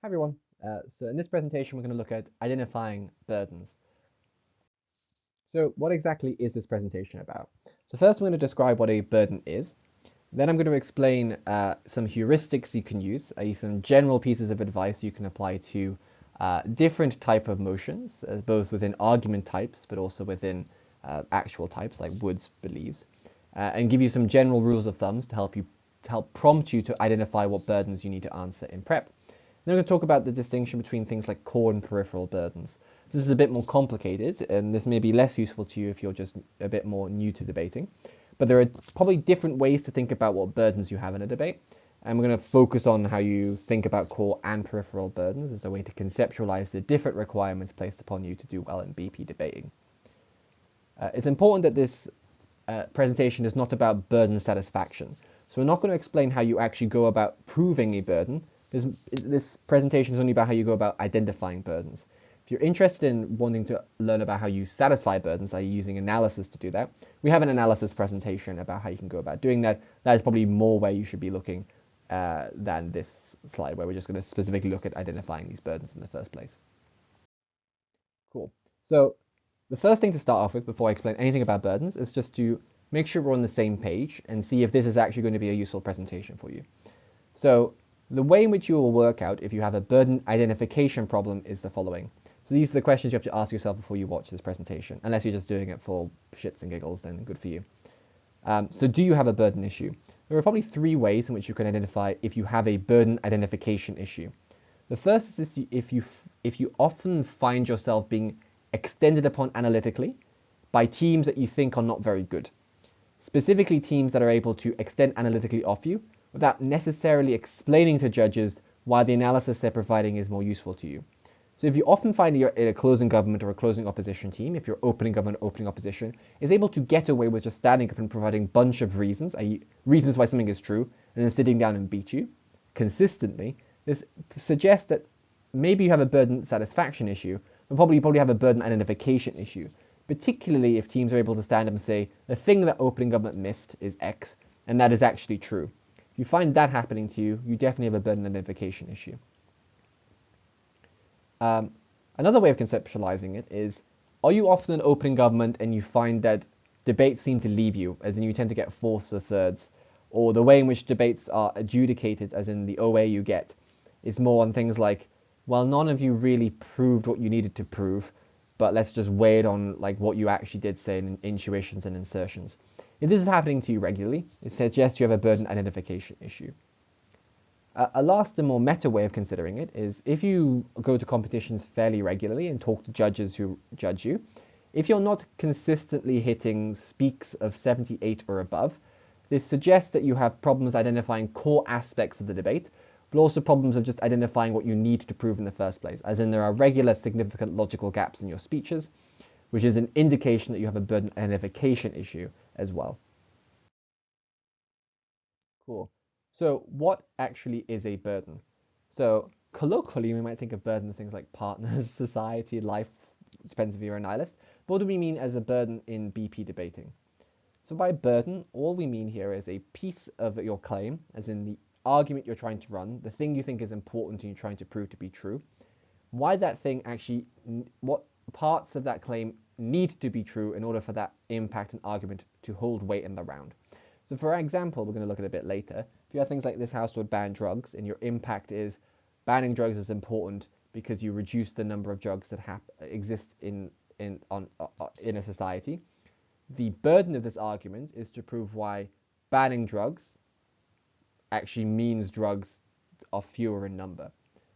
Hi everyone. So in this presentation, we're going to look at identifying burdens. So what exactly is this presentation about? So first, I'm going to describe what a burden is. Then I'm going to explain some heuristics you can use, some general pieces of advice you can apply to different type of motions, both within argument types, but also within actual types like WUDC believes, and give you some general rules of thumbs to help prompt you to identify what burdens you need to answer in prep. Then we're going to talk about the distinction between things like core and peripheral burdens. So this is a bit more complicated, and this may be less useful to you if you're just a bit more new to debating. But there are probably different ways to think about what burdens you have in a debate. And we're going to focus on how you think about core and peripheral burdens as a way to conceptualize the different requirements placed upon you to do well in BP debating. It's important that this presentation is not about burden satisfaction. So we're not going to explain how you actually go about proving a burden. This presentation is only about how you go about identifying burdens. If you're interested in wanting to learn about how you satisfy burdens, are you using analysis to do that? We have an analysis presentation about how you can go about doing that. That is probably more where you should be looking than this slide, where we're just going to specifically look at identifying these burdens in the first place. Cool. So the first thing to start off with before I explain anything about burdens is just to make sure we're on the same page and see if this is actually going to be a useful presentation for you. So the way in which you will work out if you have a burden identification problem is the following. So these are the questions you have to ask yourself before you watch this presentation. Unless you're just doing it for shits and giggles, then good for you. So do you have a burden issue? There are probably three ways in which you can identify if you have a burden identification issue. The first is if you often find yourself being extended upon analytically by teams that you think are not very good. Specifically teams that are able to extend analytically off you without necessarily explaining to judges why the analysis they're providing is more useful to you. So if you often find you're in a closing government or a closing opposition team, if you're opening government, opening opposition, is able to get away with just standing up and providing a bunch of reasons, i.e. reasons why something is true, and then sitting down and beat you consistently, this suggests that maybe you have a burden satisfaction issue, but probably you have a burden identification issue, particularly if teams are able to stand up and say, the thing that opening government missed is X, and that is actually true. If you find that happening to you, you definitely have a burden identification issue. Another way of conceptualizing it is, are you often in opening government and you find that debates seem to leave you, as in you tend to get fourths or thirds, or the way in which debates are adjudicated, as in the OA you get, is more on things like, well, none of you really proved what you needed to prove, but let's just weigh it on like what you actually did say in intuitions and insertions. If this is happening to you regularly, it suggests you have a burden identification issue. A last and more meta way of considering it is if you go to competitions fairly regularly and talk to judges who judge you, if you're not consistently hitting speaks of 78 or above, this suggests that you have problems identifying core aspects of the debate, but also problems of just identifying what you need to prove in the first place, as in there are regular significant logical gaps in your speeches, which is an indication that you have a burden identification issue as well. Cool. So what actually is a burden? So colloquially, we might think of burden as things like partners, society, life, depends if you're a nihilist. But what do we mean as a burden in BP debating? So by burden, all we mean here is a piece of your claim, as in the argument you're trying to run, the thing you think is important and you're trying to prove to be true, why that thing actually, what parts of that claim need to be true in order for that impact and argument to hold weight in the round. So for example, we're going to look at a bit later, if you have things like this house would ban drugs and your impact is banning drugs is important because you reduce the number of drugs that exist in a society, the burden of this argument is to prove why banning drugs actually means drugs are fewer in number.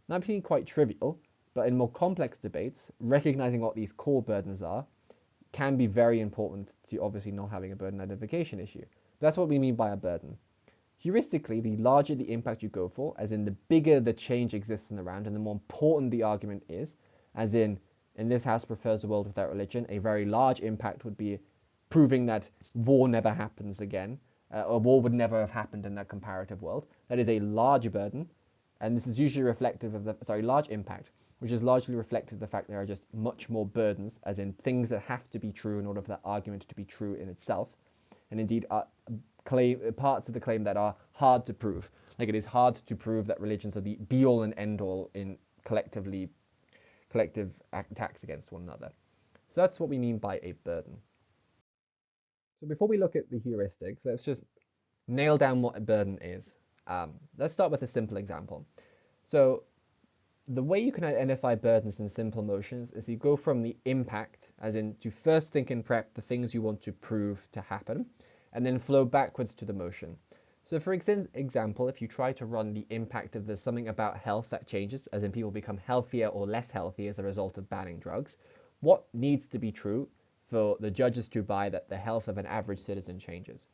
Now, I'm being quite trivial, but in more complex debates, recognizing what these core burdens are can be very important to obviously not having a burden identification issue. That's what we mean by a burden. Heuristically, the larger the impact you go for, as in the bigger the change exists in the round and the more important the argument is, as in this house prefers a world without religion, a very large impact would be proving that war never happens again, or war would never have happened in that comparative world. That is a large burden, and this is usually reflective of the, large impact, which is largely reflective of the fact there are just much more burdens, as in things that have to be true in order for that argument to be true in itself, and indeed parts of the claim that are hard to prove. Like it is hard to prove that religions are the be-all and end-all in collective attacks against one another. So that's what we mean by a burden. So before we look at the heuristics, let's just nail down what a burden is. Let's start with a simple example. So the way you can identify burdens in simple motions is you go from the impact, as in to first think and prep the things you want to prove to happen, and then flow backwards to the motion. So for example, if you try to run the impact of there's something about health that changes, as in people become healthier or less healthy as a result of banning drugs, what needs to be true for the judges to buy that the health of an average citizen changes?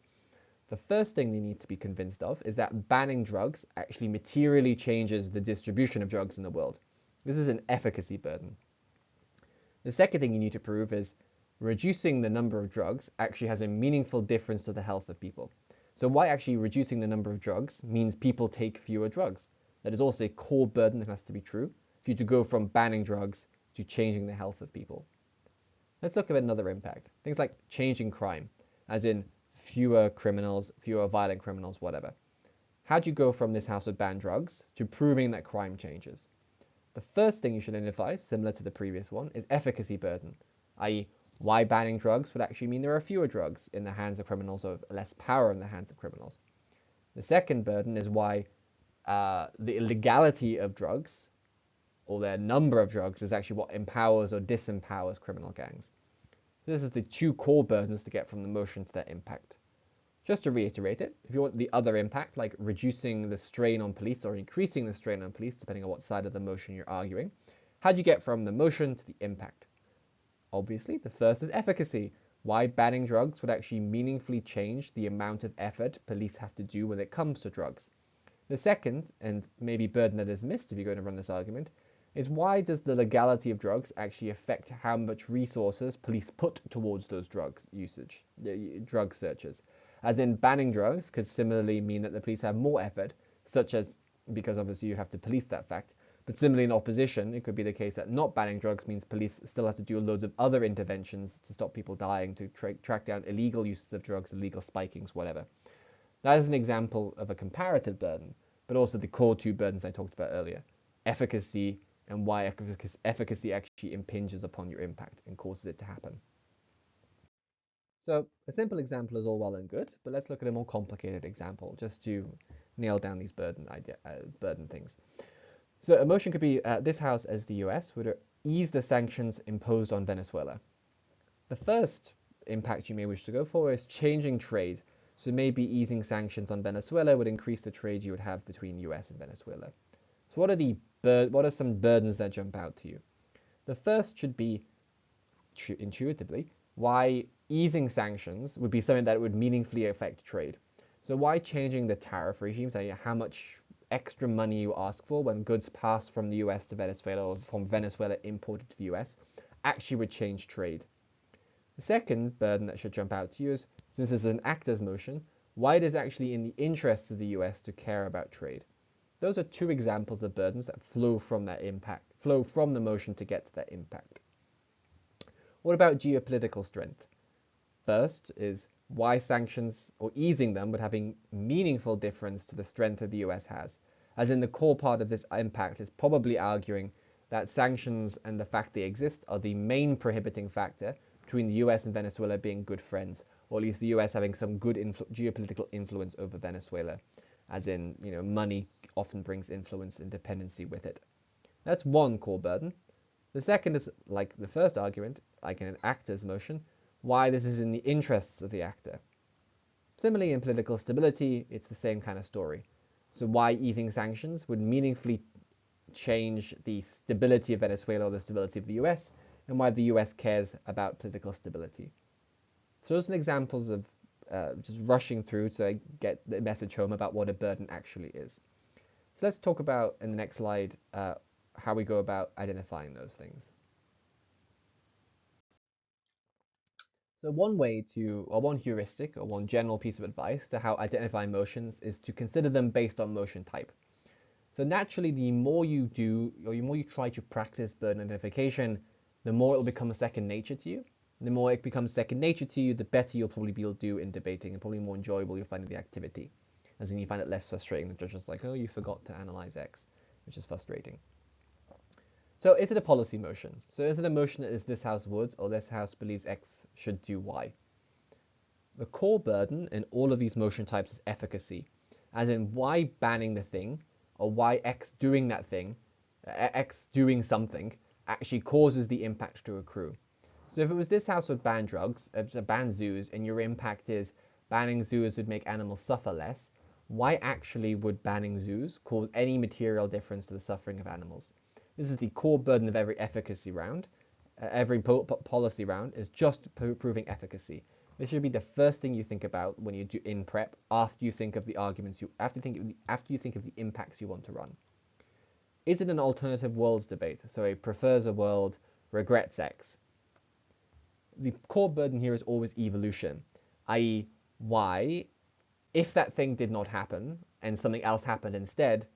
The first thing they need to be convinced of is that banning drugs actually materially changes the distribution of drugs in the world. This is an efficacy burden. The second thing you need to prove is reducing the number of drugs actually has a meaningful difference to the health of people. So why actually reducing the number of drugs means people take fewer drugs. That is also a core burden that has to be true for you to go from banning drugs to changing the health of people. Let's look at another impact. Things like changing crime, as in fewer criminals, fewer violent criminals, whatever. How do you go from this house would ban drugs to proving that crime changes? The first thing you should identify, similar to the previous one, is efficacy burden, i.e. why banning drugs would actually mean there are fewer drugs in the hands of criminals or less power in the hands of criminals. The second burden is why the illegality of drugs or their number of drugs is actually what empowers or disempowers criminal gangs. This is the two core burdens to get from the motion to their impact. Just to reiterate it, if you want the other impact, like reducing the strain on police or increasing the strain on police, depending on what side of the motion you're arguing, how do you get from the motion to the impact? Obviously, the first is efficacy. Why banning drugs would actually meaningfully change the amount of effort police have to do when it comes to drugs. The second, and maybe burden that is missed if you're going to run this argument, is why does the legality of drugs actually affect how much resources police put towards those drug searches? As in, banning drugs could similarly mean that the police have more effort, such as, because obviously you have to police that fact, but similarly in opposition, it could be the case that not banning drugs means police still have to do loads of other interventions to stop people dying, to track down illegal uses of drugs, illegal spikings, whatever. That is an example of a comparative burden, but also the core two burdens I talked about earlier, efficacy and why efficacy actually impinges upon your impact and causes it to happen. So a simple example is all well and good, but let's look at a more complicated example just to nail down these burden things. So a motion could be this House as the US would ease the sanctions imposed on Venezuela. The first impact you may wish to go for is changing trade. So maybe easing sanctions on Venezuela would increase the trade you would have between US and Venezuela. So what are some burdens that jump out to you? The first should be, intuitively, why easing sanctions would be something that would meaningfully affect trade. So why changing the tariff regime, so how much extra money you ask for when goods pass from the US to Venezuela or from Venezuela imported to the US, actually would change trade. The second burden that should jump out to you is, since this is an actor's motion, why it is actually in the interests of the US to care about trade. Those are two examples of burdens that flow from the motion to get to that impact. What about geopolitical strength? First is why sanctions or easing them would have a meaningful difference to the strength that the US has, as in the core part of this impact is probably arguing that sanctions and the fact they exist are the main prohibiting factor between the US and Venezuela being good friends, or at least the US having some good geopolitical influence over Venezuela, as in, money often brings influence and dependency with it. That's one core burden. The second is, like the first argument, like in an actor's motion, why this is in the interests of the actor. Similarly, in political stability, it's the same kind of story. So why easing sanctions would meaningfully change the stability of Venezuela or the stability of the US, and why the US cares about political stability. So those are examples of just rushing through to get the message home about what a burden actually is. So let's talk about, in the next slide, how we go about identifying those things. So one heuristic, or one general piece of advice to how identifying motions is to consider them based on motion type. So naturally, the more you do, or the more you try to practice burden identification, the more it will become a second nature to you. The more it becomes second nature to you, the better you'll probably be able to do in debating, and probably more enjoyable you'll find the activity. as in you find it less frustrating. The judge is like, oh, you forgot to analyze X, which is frustrating. So is it a policy motion? So is it a motion that is this House would, or this House believes X should do Y? The core burden in all of these motion types is efficacy, as in why banning the thing, or why X doing that thing, X doing something, actually causes the impact to accrue. So if it was this House would ban drugs, ban zoos, and your impact is banning zoos would make animals suffer less, why actually would banning zoos cause any material difference to the suffering of animals? This is the core burden of every efficacy round. Every policy round is just proving efficacy. This should be the first thing you think about when you do in prep after you think of the arguments after you think of the impacts you want to run. Is it an alternative worlds debate? So it prefers a world, regrets X. The core burden here is always evolution, i.e. why, if that thing did not happen and something else happened instead,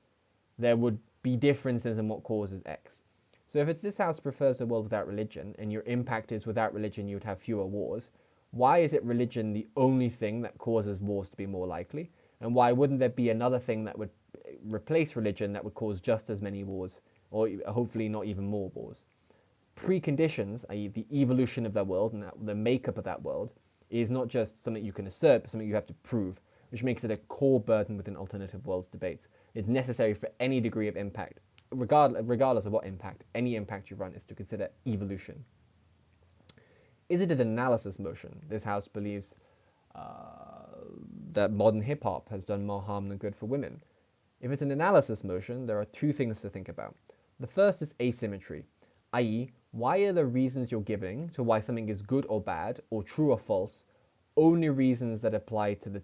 there would be differences in what causes X. So if it's this House prefers a world without religion, and your impact is without religion you would have fewer wars, why is it religion the only thing that causes wars to be more likely? And why wouldn't there be another thing that would replace religion that would cause just as many wars, or hopefully not even more wars? Preconditions, i.e. the evolution of that world and the makeup of that world, is not just something you can assert, but something you have to prove, which makes it a core burden within alternative worlds debates. It's necessary for any degree of impact, regardless of what impact, any impact you run is to consider evolution. Is it an analysis motion? This House believes that modern hip-hop has done more harm than good for women. If it's an analysis motion, there are two things to think about. The first is asymmetry, i.e. why are the reasons you're giving to why something is good or bad, or true or false, only reasons that apply to the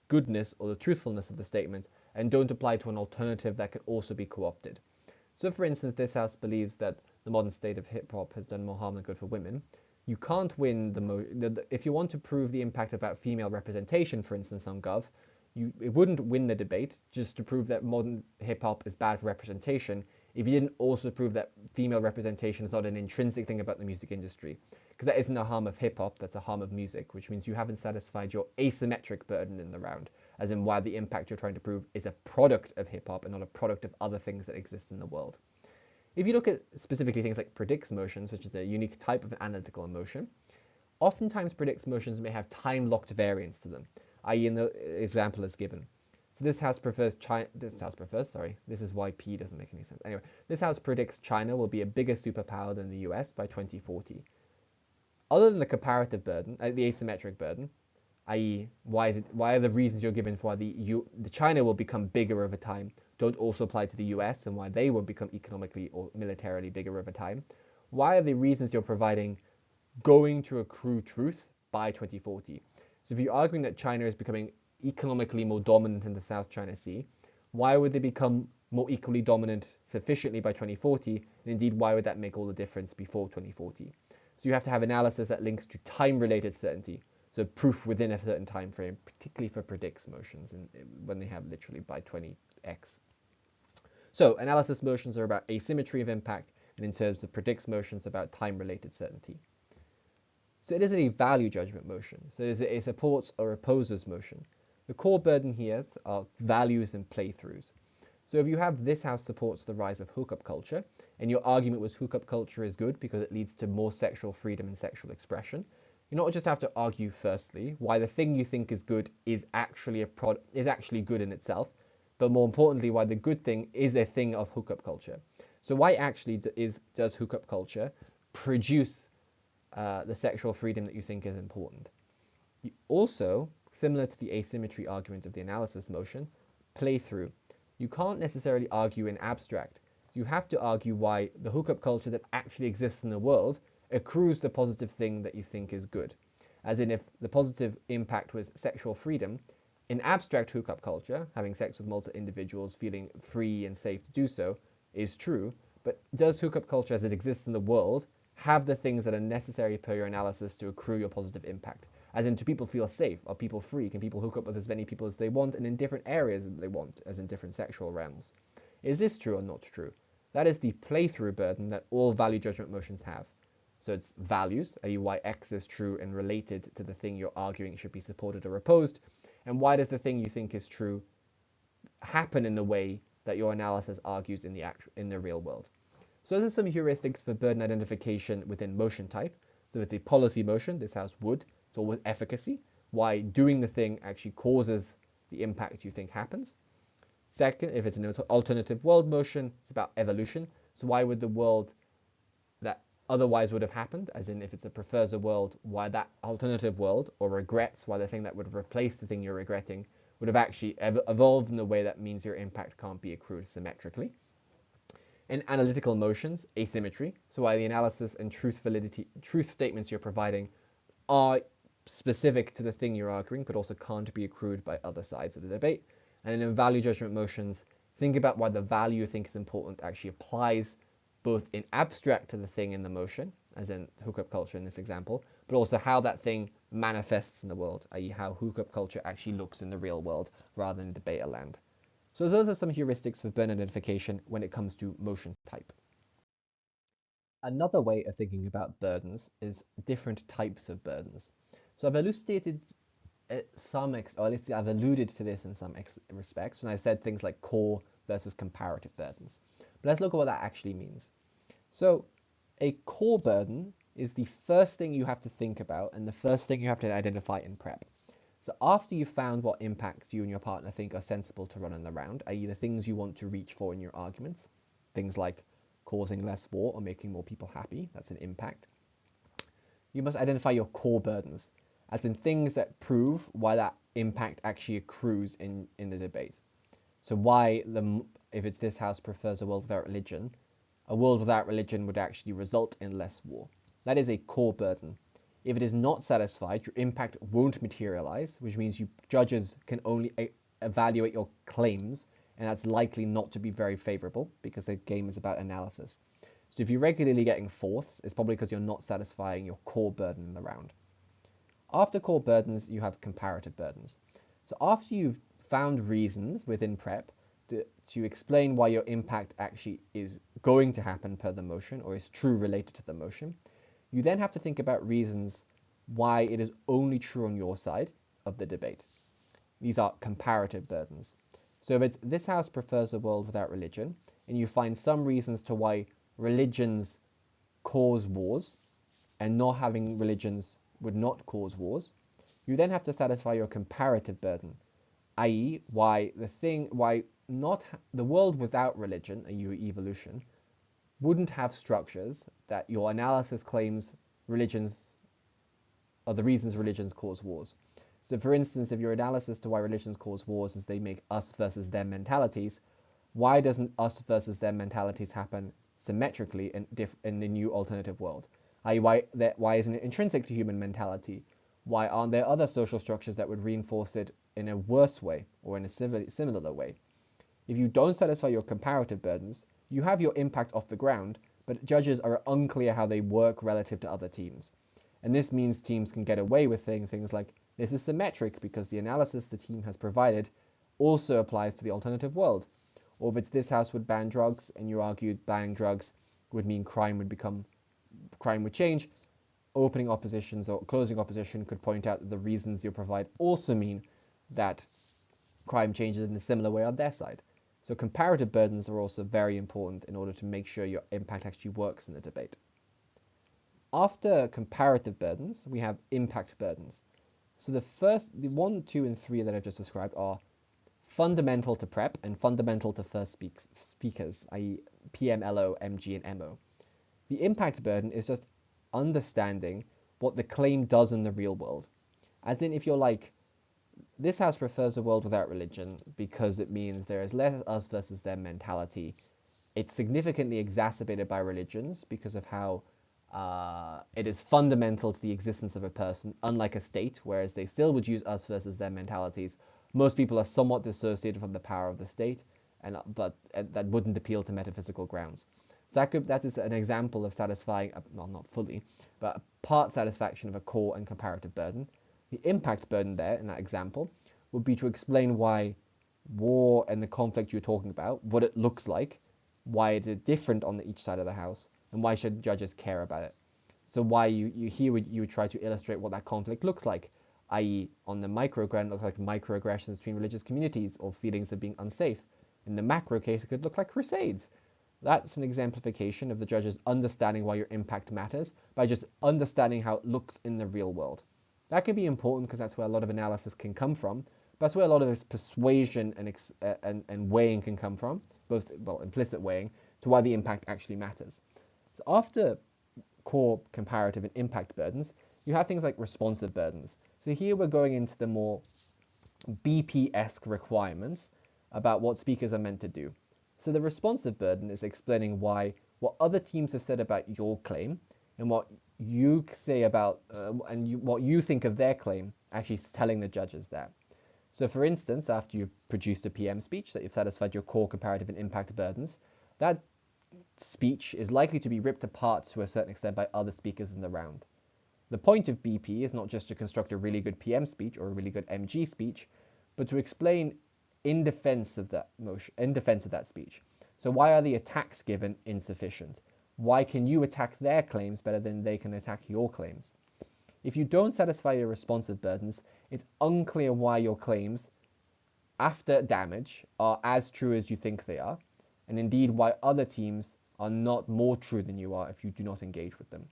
goodness or the truthfulness of the statement, and don't apply to an alternative that could also be co-opted. So for instance, this House believes that the modern state of hip-hop has done more harm than good for women. You can't win if you want to prove the impact about female representation, for instance, on Gov, it wouldn't win the debate just to prove that modern hip-hop is bad for representation if you didn't also prove that female representation is not an intrinsic thing about the music industry. Because that isn't a harm of hip-hop, that's a harm of music, which means you haven't satisfied your asymmetric burden in the round, as in why the impact you're trying to prove is a product of hip-hop and not a product of other things that exist in the world. If you look at specifically things like predicts motions, which is a unique type of analytical emotion, oftentimes predicts motions may have time-locked variance to them, i.e. in the example as given. So this House prefers this is why P doesn't make any sense. Anyway, this House predicts China will be a bigger superpower than the US by 2040. Other than the comparative burden, the asymmetric burden, i.e. why are the reasons you're given for why the China will become bigger over time don't also apply to the US and why they will become economically or militarily bigger over time? Why are the reasons you're providing going to accrue truth by 2040? So if you're arguing that China is becoming economically more dominant in the South China Sea, why would they become more equally dominant sufficiently by 2040? And indeed, why would that make all the difference before 2040? So you have to have analysis that links to time-related certainty, so proof within a certain time frame, particularly for predicts motions, and when they have literally by 20x. So analysis motions are about asymmetry of impact, and in terms of predicts motions, about time-related certainty. So it is a value judgment motion. So it is a supports or opposes motion. The core burden here are values and playthroughs. So if you have this House supports the rise of hookup culture, and your argument was hookup culture is good because it leads to more sexual freedom and sexual expression, you not just have to argue firstly why the thing you think is good is actually good in itself, but more importantly why the good thing is a thing of hookup culture. So why actually does hookup culture produce the sexual freedom that you think is important? You also, similar to the asymmetry argument of the analysis motion, play through. You can't necessarily argue in abstract. You have to argue why the hookup culture that actually exists in the world accrues the positive thing that you think is good. As in, if the positive impact was sexual freedom, in abstract hookup culture, having sex with multiple individuals, feeling free and safe to do so, is true. But does hookup culture as it exists in the world have the things that are necessary per your analysis to accrue your positive impact? As in, do people feel safe? Are people free? Can people hook up with as many people as they want and in different areas that they want, as in different sexual realms? Is this true or not true? That is the playthrough burden that all value judgment motions have. So it's values, i.e. why X is true and related to the thing you're arguing should be supported or opposed, and why does the thing you think is true happen in the way that your analysis argues in the real world. So those are some heuristics for burden identification within motion type. So with the policy motion, this house would, it's always efficacy, why doing the thing actually causes the impact you think happens. Second, if it's an alternative world motion, it's about evolution. So why would the world that otherwise would have happened, as in if it's a prefers a world, why that alternative world, or regrets, why the thing that would have replaced the thing you're regretting would have actually evolved in a way that means your impact can't be accrued symmetrically. In analytical motions, asymmetry, so why the analysis and truth statements you're providing are specific to the thing you're arguing, but also can't be accrued by other sides of the debate. And in value judgment motions, think about why the value you think is important actually applies both in abstract to the thing in the motion, as in hookup culture in this example, but also how that thing manifests in the world, i.e. how hookup culture actually looks in the real world rather than debate land. So those are some heuristics for burden identification when it comes to motion type. Another way of thinking about burdens is different types of burdens. So I've elucidated or at least I've alluded to this in some respects when I said things like core versus comparative burdens. But let's look at what that actually means. So a core burden is the first thing you have to think about and the first thing you have to identify in prep. So after you've found what impacts you and your partner think are sensible to run in the round, i.e. the things you want to reach for in your arguments, things like causing less war or making more people happy, that's an impact, you must identify your core burdens, as in things that prove why that impact actually accrues in the debate. So why, if it's this house prefers a world without religion, a world without religion would actually result in less war. That is a core burden. If it is not satisfied, your impact won't materialize, which means judges can only evaluate your claims, and that's likely not to be very favorable because the game is about analysis. So if you're regularly getting fourths, it's probably because you're not satisfying your core burden in the round. After core burdens, you have comparative burdens. So after you've found reasons within prep to explain why your impact actually is going to happen per the motion or is true related to the motion, you then have to think about reasons why it is only true on your side of the debate. These are comparative burdens. So if it's this house prefers a world without religion, and you find some reasons to why religions cause wars, and not having religions would not cause wars, you then have to satisfy your comparative burden, i.e. why the world without religion, i.e. evolution, wouldn't have structures that your analysis claims religions are the reasons religions cause wars. So for instance, if your analysis to why religions cause wars is they make us versus them mentalities, why doesn't us versus them mentalities happen symmetrically in the new alternative world? I.e. why isn't it intrinsic to human mentality? Why aren't there other social structures that would reinforce it in a worse way or in a similar way? If you don't satisfy your comparative burdens, you have your impact off the ground, but judges are unclear how they work relative to other teams. And this means teams can get away with saying things like, this is symmetric because the analysis the team has provided also applies to the alternative world. Or if it's this house would ban drugs and you argued banning drugs would mean crime would change, opening oppositions or closing opposition could point out that the reasons you provide also mean that crime changes in a similar way on their side. So comparative burdens are also very important in order to make sure your impact actually works in the debate. After comparative burdens, we have impact burdens. So the 1, 2, and 3 that I've just described are fundamental to prep and fundamental to first speakers, i.e. PM, LO, MG, and MO. The impact burden is just understanding what the claim does in the real world. As in, if you're like, this house prefers a world without religion because it means there is less us versus them mentality. It's significantly exacerbated by religions because of how it is fundamental to the existence of a person, unlike a state, whereas they still would use us versus them mentalities. Most people are somewhat dissociated from the power of the state, but that wouldn't appeal to metaphysical grounds. So that is an example of satisfying, well, not fully, but part satisfaction of a core and comparative burden. The impact burden there, in that example, would be to explain why war and the conflict you're talking about, what it looks like, why it is different on each side of the house, and why should judges care about it. So why you would try to illustrate what that conflict looks like. i.e. on the micro ground, it looks like microaggressions between religious communities or feelings of being unsafe. In the macro case, it could look like crusades. That's an exemplification of the judges understanding why your impact matters by just understanding how it looks in the real world. That can be important because that's where a lot of analysis can come from, but that's where a lot of this persuasion and weighing can come from, both, well, implicit weighing, to why the impact actually matters. So after core, comparative, and impact burdens, you have things like responsive burdens. So here we're going into the more BP-esque requirements about what speakers are meant to do. So the responsive burden is explaining why what other teams have said about your claim and what you say about what you think of their claim actually telling the judges that. So for instance, after you've produced a PM speech that you've satisfied your core, comparative, and impact burdens, that speech is likely to be ripped apart to a certain extent by other speakers in the round. The point of BP is not just to construct a really good PM speech or a really good MG speech, but to explain in defense of that speech. So why are the attacks given insufficient? Why can you attack their claims better than they can attack your claims? If you don't satisfy your responsive burdens, it's unclear why your claims, after damage, are as true as you think they are, and indeed why other teams are not more true than you are if you do not engage with them.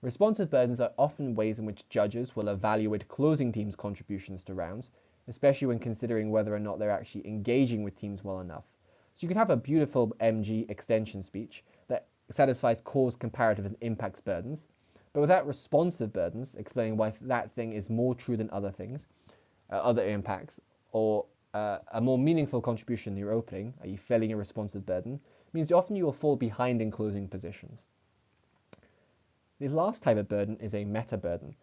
Responsive burdens are often ways in which judges will evaluate closing teams' contributions to rounds, especially when considering whether or not they're actually engaging with teams well enough. So you could have a beautiful MG extension speech that satisfies cause, comparative, and impacts burdens, but without responsive burdens, explaining why that thing is more true than other things, other impacts, or a more meaningful contribution in your opening, i.e. failing a responsive burden, means often you will fall behind in closing positions. The last type of burden is a meta burden,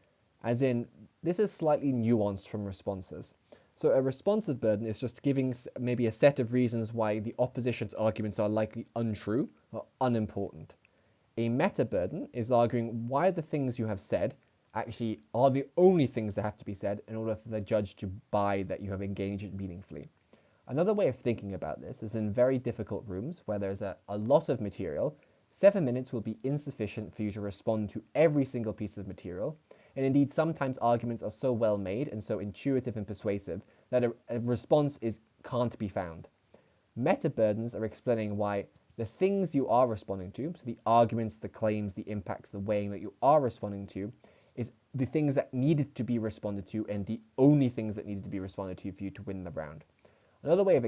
as in this is slightly nuanced from responses. So a responsive burden is just giving maybe a set of reasons why the opposition's arguments are likely untrue or unimportant. A meta burden is arguing why the things you have said actually are the only things that have to be said in order for the judge to buy that you have engaged meaningfully. Another way of thinking about this is in very difficult rooms where there's a lot of material, 7 minutes will be insufficient for you to respond to every single piece of material, and indeed sometimes arguments are so well made and so intuitive and persuasive that a response can't be found. Meta burdens are explaining why the things you are responding to, so the arguments, the claims, the impacts, the weighing that you are responding to, is the things that needed to be responded to and the only things that needed to be responded to for you to win the round. Another way of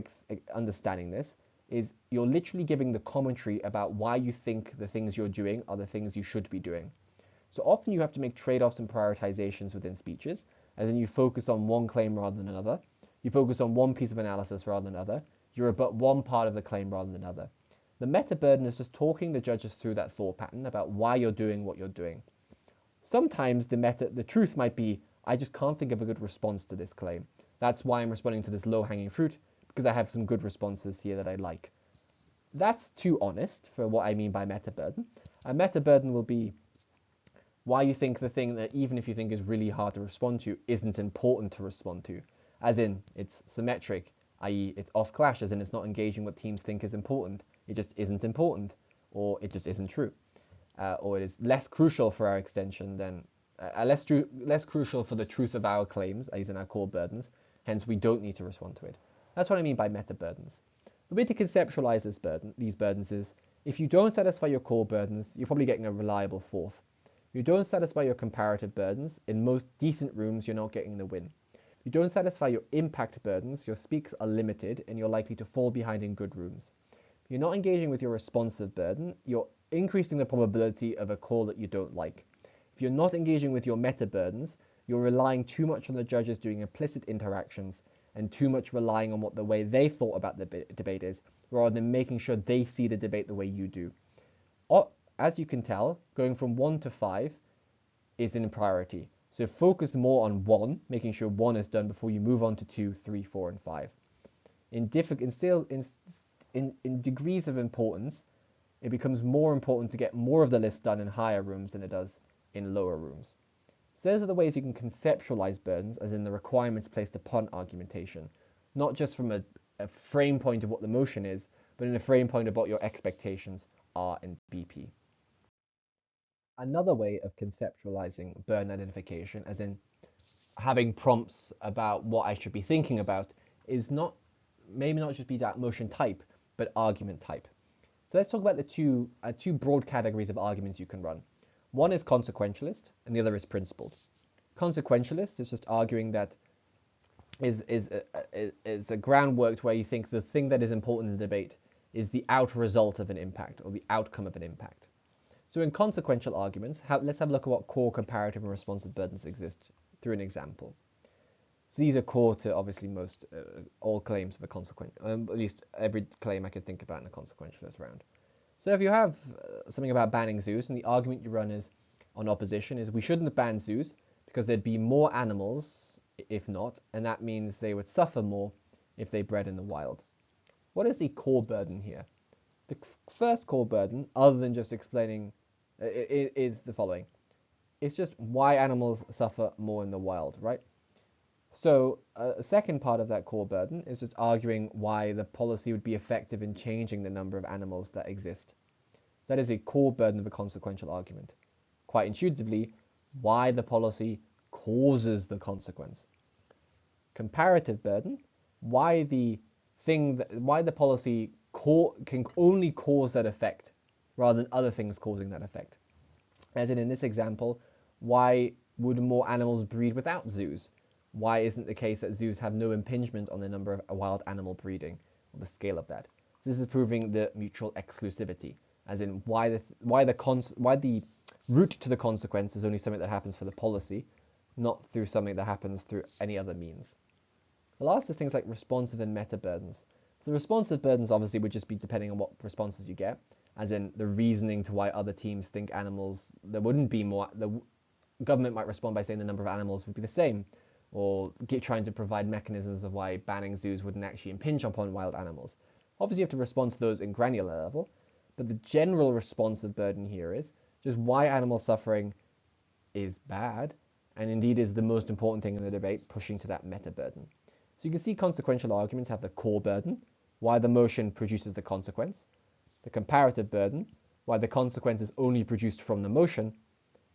understanding this is you're literally giving the commentary about why you think the things you're doing are the things you should be doing. So often you have to make trade-offs and prioritizations within speeches, as in you focus on one claim rather than another, you focus on one piece of analysis rather than another, you rebut one part of the claim rather than another. The meta burden is just talking the judges through that thought pattern about why you're doing what you're doing. Sometimes the truth might be, I just can't think of a good response to this claim. That's why I'm responding to this low-hanging fruit, because I have some good responses here that I like. That's too honest for what I mean by meta burden. A meta burden will be why you think the thing that even if you think is really hard to respond to isn't important to respond to, as in it's symmetric, i.e. it's off clash, as in it's not engaging what teams think is important, it just isn't important, or it just isn't true, or it is less crucial for our extension than less crucial for the truth of our claims, as in our core burdens, hence we don't need to respond to it. That's what I mean by meta burdens. The way to conceptualize these burdens is, if you don't satisfy your core burdens, you're probably getting a reliable fourth. If you don't satisfy your comparative burdens, in most decent rooms you're not getting the win. If you don't satisfy your impact burdens, your speaks are limited and you're likely to fall behind in good rooms. If you're not engaging with your responsive burden, you're increasing the probability of a call that you don't like. If you're not engaging with your meta burdens, you're relying too much on the judges doing implicit interactions and too much relying on what the way they thought about the debate is, rather than making sure they see the debate the way you do. As you can tell, going from 1 to 5 is in priority. So focus more on 1, making sure 1 is done before you move on to 2, 3, 4, and 5. In degrees of importance, it becomes more important to get more of the list done in higher rooms than it does in lower rooms. So those are the ways you can conceptualize burdens, as in the requirements placed upon argumentation, not just from a frame point of what the motion is, but in a frame point of what your expectations are in BP. Another way of conceptualizing burden identification, as in having prompts about what I should be thinking about is maybe not just be that motion type, but argument type. So let's talk about the two broad categories of arguments you can run. One is consequentialist, and the other is principled. Consequentialist is just arguing that is a groundwork where you think the thing that is important in the debate is the out result of an impact or the outcome of an impact. So in consequential arguments, let's have a look at what core comparative and responsive burdens exist through an example. So these are core to obviously most all claims of a consequent, at least every claim I could think about in a consequentialist round. So if you have something about banning zoos, and the argument you run is on opposition is we shouldn't ban zoos because there'd be more animals if not, and that means they would suffer more if they bred in the wild. What is the core burden here? The first core burden, other than just explaining, is the following. It's just why animals suffer more in the wild, right? So a second part of that core burden is just arguing why the policy would be effective in changing the number of animals that exist. That is a core burden of a consequential argument. Quite intuitively, why the policy causes the consequence. Comparative burden, why the policy can only cause that effect rather than other things causing that effect. As in this example, why would more animals breed without zoos? Why isn't the case that zoos have no impingement on the number of wild animal breeding, or the scale of that? So this is proving the mutual exclusivity, as in why the route to the consequence is only something that happens for the policy, not through something that happens through any other means. The last is things like responsive and meta burdens. So responsive burdens obviously would just be depending on what responses you get, as in the reasoning to why other teams think animals, there wouldn't be more, the government might respond by saying the number of animals would be the same, or trying to provide mechanisms of why banning zoos wouldn't actually impinge upon wild animals. Obviously you have to respond to those in granular level, but the general responsive burden here is just why animal suffering is bad, and indeed is the most important thing in the debate, pushing to that meta burden. So you can see consequential arguments have the core burden, why the motion produces the consequence, the comparative burden, why the consequence is only produced from the motion,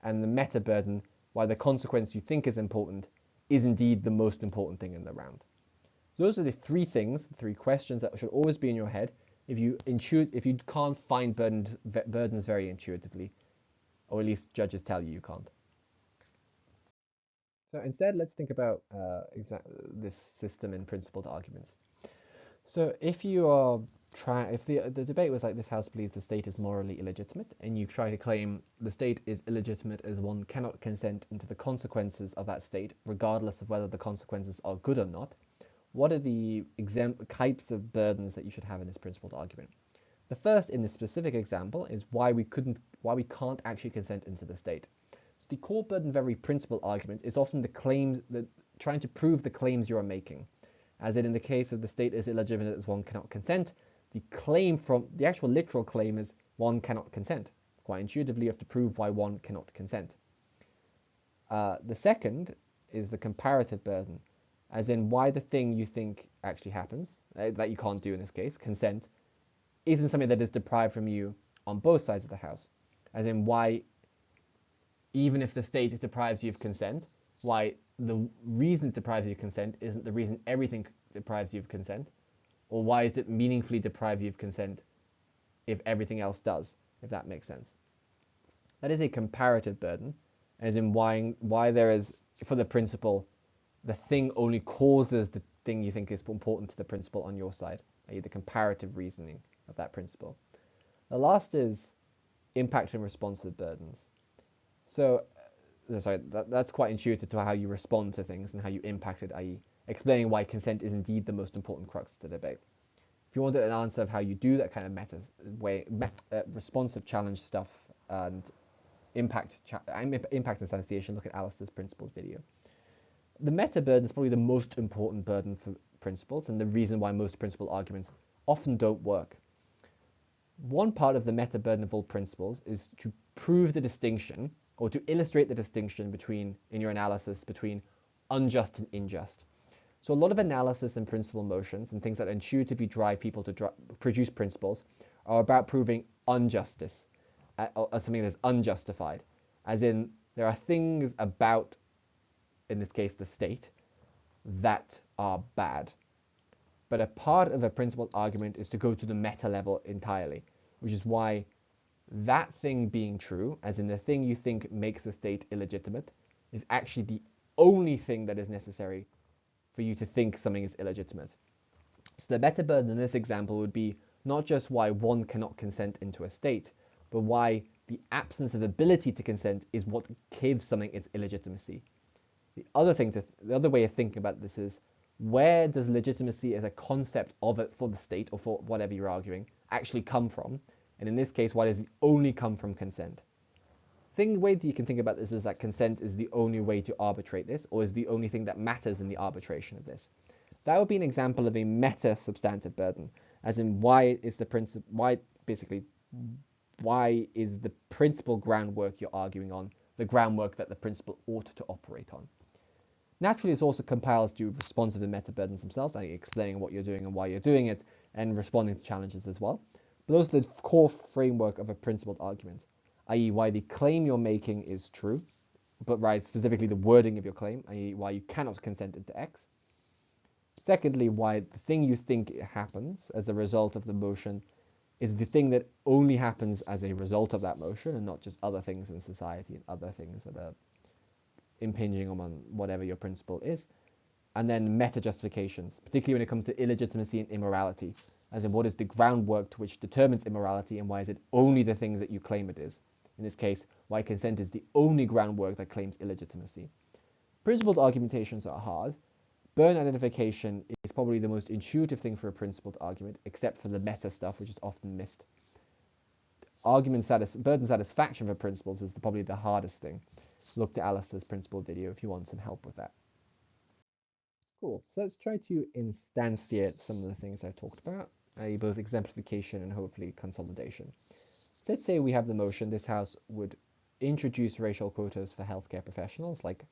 and the meta burden, why the consequence you think is important is indeed the most important thing in the round. Those are the three things, three questions that should always be in your head if you can't find burdens very intuitively, or at least judges tell you can't. So instead, let's think about this system in principled arguments. So if you are if the debate was like this house believes the state is morally illegitimate, and you try to claim the state is illegitimate as one cannot consent into the consequences of that state, regardless of whether the consequences are good or not, what are the types of burdens that you should have in this principled argument? The first in this specific example is why we can't actually consent into the state. So the core burden of every principled argument is often the claims trying to prove the claims you are making. As in the case of the state is illegitimate as one cannot consent, the actual literal claim is one cannot consent. Quite intuitively, you have to prove why one cannot consent. The second is the comparative burden, as in why the thing you think actually happens, that you can't do in this case, consent, isn't something that is deprived from you on both sides of the house. As in why, even if the state deprives you of consent, why the reason it deprives you of consent isn't the reason everything deprives you of consent, or why is it meaningfully deprive you of consent if everything else does, if that makes sense. That is a comparative burden, as in why there is, for the principle, the thing only causes the thing you think is important to the principle on your side, i.e. the comparative reasoning of that principle. The last is impact and responsive burdens. So, sorry, that's quite intuitive to how you respond to things and how you impact it, i.e. explaining why consent is indeed the most important crux of the debate. If you wanted an answer of how you do that kind of responsive challenge stuff and impact instantiation, look at Alistair's principles video. The meta burden is probably the most important burden for principles, and the reason why most principle arguments often don't work. One part of the meta burden of all principles is to prove the distinction, or to illustrate the distinction in your analysis between unjust and unjust. So a lot of analysis and principle motions and things that intuitively drive people to produce principles are about proving injustice, or something that is unjustified. As in, there are things about in this case the state, that are bad. But a part of a principled argument is to go to the meta level entirely, which is why that thing being true, as in the thing you think makes the state illegitimate, is actually the only thing that is necessary for you to think something is illegitimate. So the meta burden in this example would be not just why one cannot consent into a state, but why the absence of ability to consent is what gives something its illegitimacy. The other way of thinking about this is, where does legitimacy as a concept of it for the state or for whatever you're arguing actually come from? And in this case, why does it only come from consent? The way that you can think about this is that consent is the only way to arbitrate this, or is the only thing that matters in the arbitration of this. That would be an example of a meta-substantive burden, as in why is the principal groundwork you're arguing on the groundwork that the principle ought to operate on. Naturally, this also compiles to responsive and meta burdens themselves, i.e. explaining what you're doing and why you're doing it, and responding to challenges as well. But those are the core framework of a principled argument, i.e. why the claim you're making is true, but specifically the wording of your claim, i.e. why you cannot consent into X. Secondly, why the thing you think happens as a result of the motion is the thing that only happens as a result of that motion, and not just other things in society and other things that are impinging on whatever your principle is. And then meta justifications, particularly when it comes to illegitimacy and immorality, as in what is the groundwork to which determines immorality, and why is it only the things that you claim it is. In this case, why consent is the only groundwork that claims illegitimacy. Principled argumentations are hard. Burden identification is probably the most intuitive thing for a principled argument, except for the meta stuff, which is often missed. Burden satisfaction for principles is probably the hardest thing. Look to Alistair's principle video if you want some help with that. Cool. So let's try to instantiate some of the things I've talked about, i.e. both exemplification and hopefully consolidation. So let's say we have the motion this House would introduce racial quotas for healthcare professionals like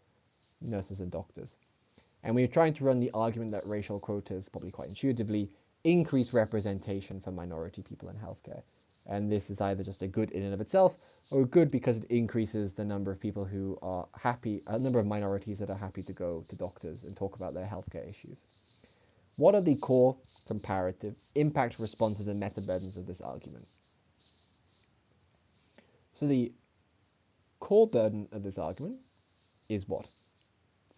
nurses and doctors. And we're trying to run the argument that racial quotas, probably quite intuitively, increase representation for minority people in healthcare. And this is either just a good in and of itself, or good because it increases the number of people who are happy, a number of minorities that are happy to go to doctors and talk about their healthcare issues. What are the core, comparative, impact, responsive, and meta burdens of this argument? So the core burden of this argument is what?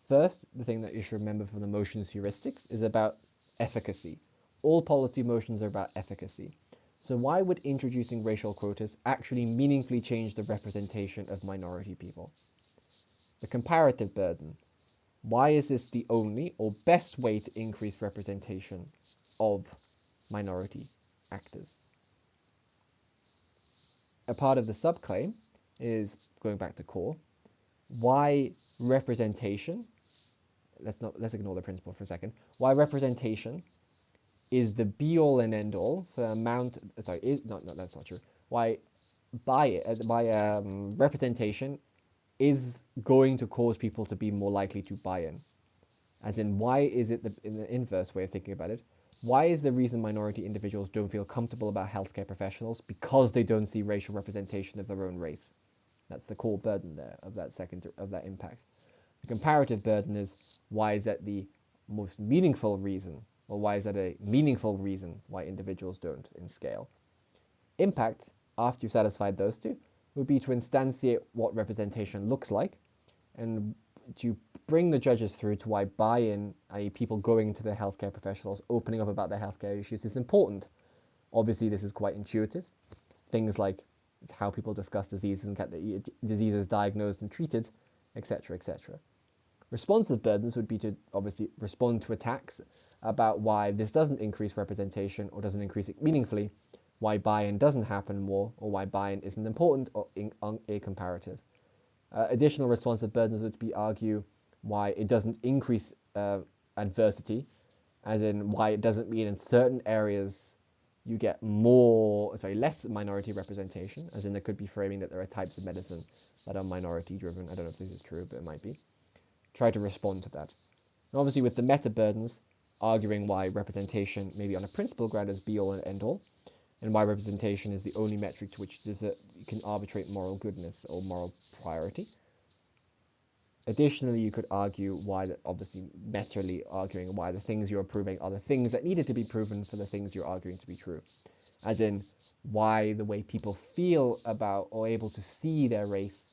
First, the thing that you should remember from the motions heuristics is about efficacy. All policy motions are about efficacy. So why would introducing racial quotas actually meaningfully change the representation of minority people? The comparative burden. Why is this the only or best way to increase representation of minority actors? A part of the subclaim is, going back to core, why representation, let's ignore the principle for a second, why representation is the be-all and end-all for the amount, that's not true, why representation is going to cause people to be more likely to buy in. As in, why is it, in the inverse way of thinking about it, why is the reason minority individuals don't feel comfortable about healthcare professionals? Because they don't see racial representation of their own race. That's the core burden there of that impact. The comparative burden is, why is that the most meaningful reason, or why is that a meaningful reason why individuals don't in scale? Impact, after you've satisfied those two, would be to instantiate what representation looks like, and to bring the judges through to why buy-in, i.e. people going to their healthcare professionals, opening up about their healthcare issues, is important. Obviously, this is quite intuitive. Things like it's how people discuss diseases and get the diseases diagnosed and treated, etc., etc. Responsive burdens would be to obviously respond to attacks about why this doesn't increase representation or doesn't increase it meaningfully, why buy-in doesn't happen more, or why buy-in isn't important or a comparative. Additional responsive burdens would be argue why it doesn't increase adversity, as in why it doesn't mean in certain areas you get less minority representation, as in there could be framing that there are types of medicine that are minority driven. I don't know if this is true, but it might be. Try to respond to that. And obviously with the meta burdens, arguing why representation maybe on a principle ground is be all and end all, and why representation is the only metric to which you can arbitrate moral goodness or moral priority. Additionally, you could argue why, obviously metaly arguing why the things you're proving are the things that needed to be proven for the things you're arguing to be true. As in, why the way people feel about or able to see their race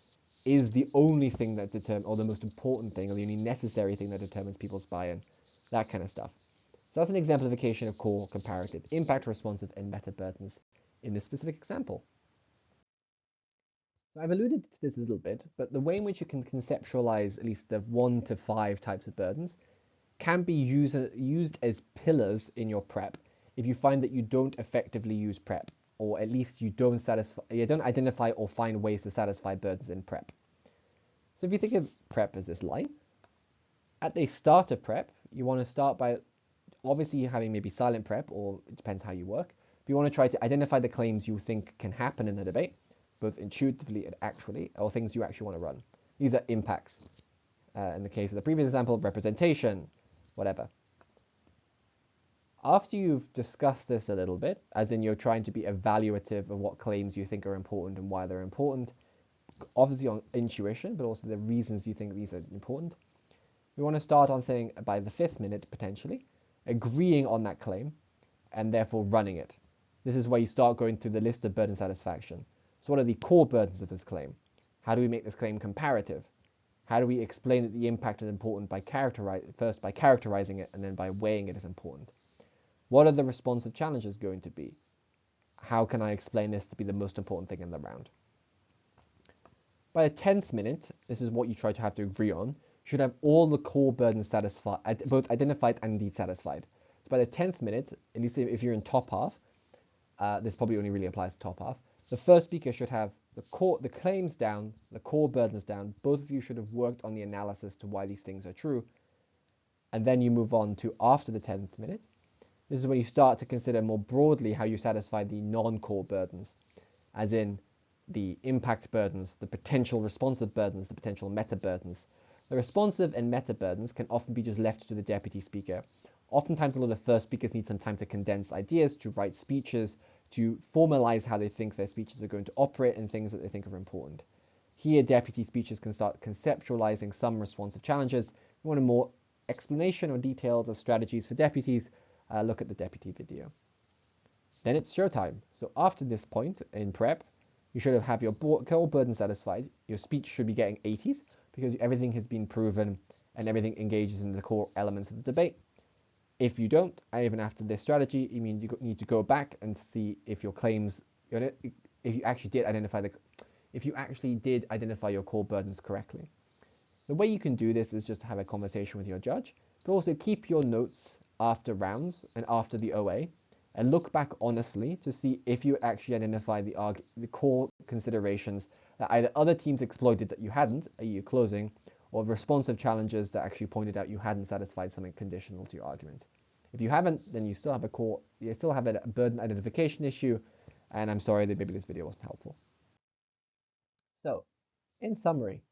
is the only thing that determines, or the most important thing, or the only necessary thing that determines people's buy-in, that kind of stuff. So that's an exemplification of core, comparative, impact, responsive, and meta burdens in this specific example. So I've alluded to this a little bit, but the way in which you can conceptualize at least the 1 to 5 types of burdens can be used as pillars in your prep if you find that you don't effectively use prep, or at least you don't identify or find ways to satisfy burdens in prep. So if you think of prep as this line, at the start of prep, you want to start by obviously having maybe silent prep, or it depends how you work, but you want to try to identify the claims you think can happen in the debate, both intuitively and actually, or things you actually want to run. These are impacts. In the case of the previous example, representation, whatever. After you've discussed this a little bit, as in you're trying to be evaluative of what claims you think are important and why they're important, obviously on intuition, but also the reasons you think these are important, we want to start on saying by the 5th minute, potentially, agreeing on that claim, and therefore running it. This is where you start going through the list of burden satisfaction. So what are the core burdens of this claim? How do we make this claim comparative? How do we explain that the impact is important by characterizing it, and then by weighing it as important? What are the responsive challenges going to be? How can I explain this to be the most important thing in the round? By the 10th minute, this is what you try to have to agree on. You should have all the core burdens satisfied, both identified and indeed satisfied. So by the 10th minute, at least if you're in top half, this probably only really applies to top half, the first speaker should have the claims down, the core burdens down. Both of you should have worked on the analysis to why these things are true. And then you move on to after the 10th minute. This is when you start to consider more broadly how you satisfy the non-core burdens, as in the impact burdens, the potential responsive burdens, the potential meta burdens. The responsive and meta burdens can often be just left to the deputy speaker. Oftentimes, a lot of first speakers need some time to condense ideas, to write speeches, to formalize how they think their speeches are going to operate and things that they think are important. Here, deputy speeches can start conceptualizing some responsive challenges. If you want a more explanation or details of strategies for deputies, look at the deputy video. Then it's showtime. So after this point in prep, you should have your core burden satisfied. Your speech should be getting 80s because everything has been proven and everything engages in the core elements of the debate. If you don't, even after this strategy, you need to go back and see if your claims, if you actually did identify your core burdens correctly. The way you can do this is just to have a conversation with your judge, but also keep your notes after rounds and after the OA, and look back honestly to see if you actually identify the core considerations that either other teams exploited that you hadn't, i.e. closing, or responsive challenges that actually pointed out you hadn't satisfied something conditional to your argument. If you haven't, then you still have a burden identification issue, and I'm sorry that maybe this video wasn't helpful. So, in summary,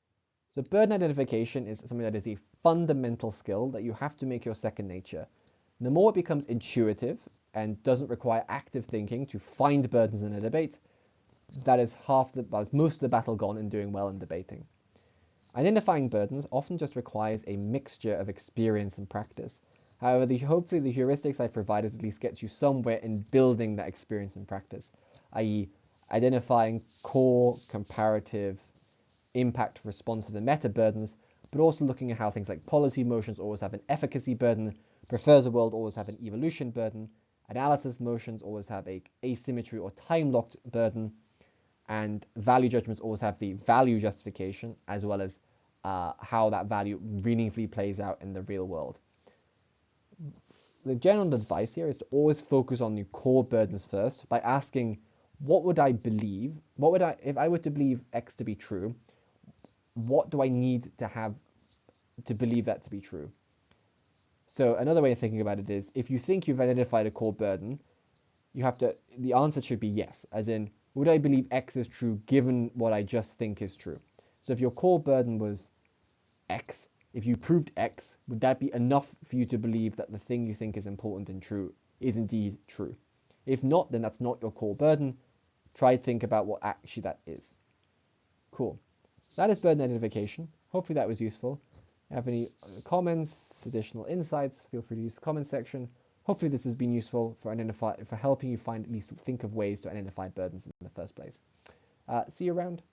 burden identification is something that is a fundamental skill that you have to make your second nature. The more it becomes intuitive and doesn't require active thinking to find burdens in a debate, that is most of the battle gone in doing well in debating. Identifying burdens often just requires a mixture of experience and practice. However, hopefully the heuristics I provided at least gets you somewhere in building that experience and practice, i.e. identifying core, comparative, impact, responsive, and meta burdens, but also looking at how things like policy motions always have an efficacy burden, prefers a world always have an evolution burden, analysis motions always have a asymmetry or time-locked burden, and value judgments always have the value justification, as well as how that value meaningfully plays out in the real world. The general advice here is to always focus on the core burdens first by asking, what would I believe? If I were to believe X to be true, what do I need to have to believe that to be true? So another way of thinking about it is, if you think you've identified a core burden, the answer should be yes, as in, would I believe X is true given what I just think is true? So if your core burden was X, if you proved X, would that be enough for you to believe that the thing you think is important and true is indeed true? If not, then that's not your core burden. Try to think about what actually that is. Cool. That is burden identification. Hopefully that was useful. If you have any comments, additional insights, feel free to use the comments section. Hopefully this has been useful for helping you at least think of ways to identify burdens in the first place. See you around.